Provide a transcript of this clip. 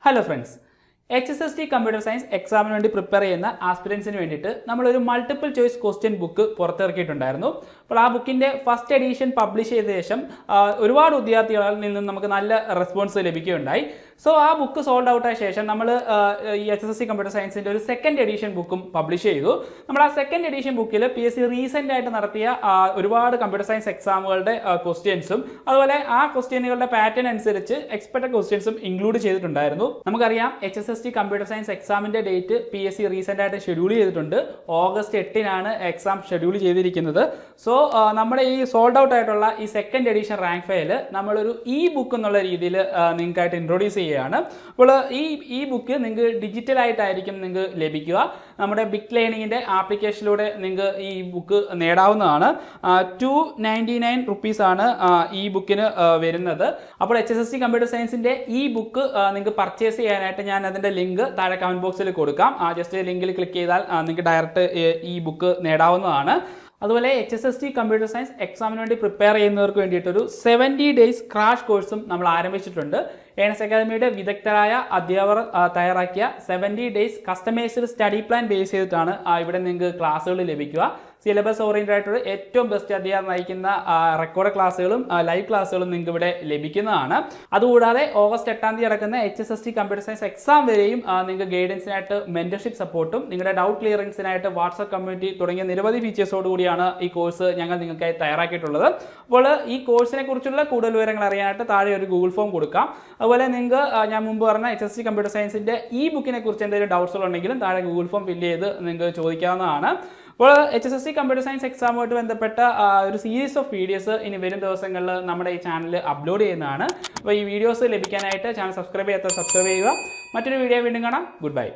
Hello friends. HSST Computer Science exam വേണ്ടി prepare ചെയ്യുന്ന ആസ്പിരൻസിന് വേണ്ടിയിട്ട് നമ്മളൊരു മൾട്ടിപ്പിൾ ചോയ്സ് ക്വസ്റ്റ്യൻ ബുക്ക് പുറത്തിറക്കിയിട്ടുണ്ടായിരുന്നു. അപ്പോൾ ആ ബുക്കിൻ്റെ ഫസ്റ്റ് എഡീഷൻ പബ്ലിഷ് ചെയ്ത ശേഷം ഒരുപാട് വിദ്യാർത്ഥികളിൽ നിന്നും നമുക്ക് നല്ല റെസ്പോൺസ് ലഭിക്കുകയുണ്ടായി. സോ ആ ബുക്ക് സോൾഡ് ഔട്ട് ആയ ശേഷം നമ്മൾ ഈ HSST കമ്പ്യൂട്ടർ സയൻസിൻ്റെ ഒരു സെക്കൻഡ് എഡീഷൻ ബുക്കും പബ്ലിഷ് ചെയ്തു. നമ്മൾ ആ സെക്കൻഡ് എഡീഷൻ ബുക്കിൽ PSC റീസെൻ്റ് ആയിട്ട് നടത്തിയ ഒരുപാട് കമ്പ്യൂട്ടർ സയൻസ് എക്സാമുകളുടെ ക്വസ്റ്റ്യൻസും അതുപോലെ ആ ക്വസ്റ്റ്യനുകളുടെ പാറ്റേൺ അനുസരിച്ച് എക്സ്പെക്റ്റഡ് ക്വസ്റ്റ്യൻസും ഇൻക്ലൂഡ് ചെയ്തിട്ടുണ്ടായിരുന്നു. നമുക്കറിയാം HSST കമ്പ്യൂട്ടർ സയൻസ് എക്സാമിൻ്റെ ഡേറ്റ് PSC റീസെൻ്റ് ആയിട്ട് ഷെഡ്യൂൾ ചെയ്തിട്ടുണ്ട്. August 8-നാണ് എക്സാം ഷെഡ്യൂൾ ചെയ്തിരിക്കുന്നത്. സോ നമ്മുടെ ഈ സോൾഡ് ഔട്ട് ആയിട്ടുള്ള ഈ സെക്കൻഡ് എഡീഷൻ റാങ്ക് ഫയൽ നമ്മളൊരു ഇ ബുക്ക് എന്നുള്ള രീതിയിൽ നിങ്ങൾക്കായിട്ട് ഇൻട്രൊഡ്യൂസ് ചെയ്യുകയാണ്. അപ്പോൾ ഈ ബുക്ക് നിങ്ങൾക്ക് ഡിജിറ്റലായിട്ടായിരിക്കും നിങ്ങൾക്ക് ലഭിക്കുക. നമ്മുടെ ബിഗ് ലേണിങ്ങിൻ്റെ ആപ്ലിക്കേഷനിലൂടെ നിങ്ങൾക്ക് ഈ ബുക്ക് നേടാവുന്നതാണ്. 299 റുപ്പീസാണ് ഈ ബുക്കിന് വരുന്നത്. അപ്പോൾ HSST കമ്പ്യൂട്ടർ സയൻസിൻ്റെ ഈ ബുക്ക് നിങ്ങൾക്ക് പർച്ചേസ് ചെയ്യാനായിട്ട് ഞാൻ അതിൻ്റെ ലിങ്ക് താഴെ കമൻറ്റ് ബോക്സിൽ കൊടുക്കാം. ജസ്റ്റ് ലിങ്കിൽ ക്ലിക്ക് ചെയ്താൽ നിങ്ങൾക്ക് ഡയറക്റ്റ് ഈ ബുക്ക് നേടാവുന്നതാണ്. അതുപോലെ HSST കമ്പ്യൂട്ടർ സയൻസ് എക്സാമിന് വേണ്ടി പ്രിപ്പയർ ചെയ്യുന്നവർക്ക് വേണ്ടിയിട്ടൊരു 70 days ക്രാഷ് കോഴ്സും നമ്മൾ ആരംഭിച്ചിട്ടുണ്ട്. ഏണസ് അക്കാദമിയുടെ വിദഗ്ധരായ അധ്യാപകർ തയ്യാറാക്കിയ 70 days customised study plan base ചെയ്തിട്ടാണ് ഇവിടെ നിങ്ങൾക്ക് ക്ലാസ്സുകൾ ലഭിക്കുക. സിലബസ് ഓറിയൻറ്റഡ് ആയിട്ടുള്ള ഏറ്റവും ബെസ്റ്റ് അധ്യാപകർ നയിക്കുന്ന റെക്കോർഡ് ക്ലാസ്സുകളും ലൈവ് ക്ലാസ്സുകളും നിങ്ങൾക്ക് ഇവിടെ ലഭിക്കുന്നതാണ്. അതുകൂടാതെ August 8 നടക്കുന്ന HSST കമ്പ്യൂട്ടർ സയൻസ് എക്സാം വരെയും നിങ്ങൾക്ക് ഗൈഡൻസിനായിട്ട് മെന്റർഷിപ്പ് സപ്പോർട്ടും നിങ്ങളുടെ ഡൗട്ട് ക്ലിയറിംഗ്സിനായിട്ട് വാട്സ്ആപ്പ് കമ്മ്യൂണിറ്റി തുടങ്ങിയ നിരവധി ഫീച്ചേഴ്സോട് കൂടിയാണ് ഈ കോഴ്സ് ഞങ്ങൾ നിങ്ങൾക്കായി തയ്യാറാക്കിയിട്ടുള്ളത്. അപ്പോൾ ഈ കോഴ്സിനെ കുറിച്ചുള്ള കൂടുതൽ വിവരങ്ങൾ അറിയാനായിട്ട് താഴെ ഒരു ഗൂഗിൾ ഫോം കൊടുക്കാം. അതുപോലെ നിങ്ങൾക്ക് ഞാൻ മുമ്പ് പറഞ്ഞ HSST കമ്പ്യൂട്ടർ സയൻസിൻ്റെ ഈ ബുക്കിനെ കുറിച്ച് എന്തെങ്കിലും ഡൗട്ട്സുകൾ ഉണ്ടെങ്കിലും താഴെ ഗൂഗിൾ ഫോം ഫില്ല് ചെയ്ത് നിങ്ങൾക്ക് ചോദിക്കാവുന്നതാണ്. അപ്പോൾ HSST കമ്പ്യൂട്ടർ സയൻസ് എക്സാമുമായിട്ട് ബന്ധപ്പെട്ട ഒരു സീരീസ് ഓഫ് വീഡിയോസ് ഇനി വരും ദിവസങ്ങളിൽ നമ്മുടെ ഈ ചാനലിൽ അപ്ലോഡ് ചെയ്യുന്നതാണ്. അപ്പോൾ ഈ വീഡിയോസ് ലഭിക്കാനായിട്ട് ചാനൽ സബ്സ്ക്രൈബ് ചെയ്യാത്തവർ സബ്സ്ക്രൈബ് ചെയ്യുക. മറ്റൊരു വീഡിയോ വീണ്ടും കാണാം. Good bye.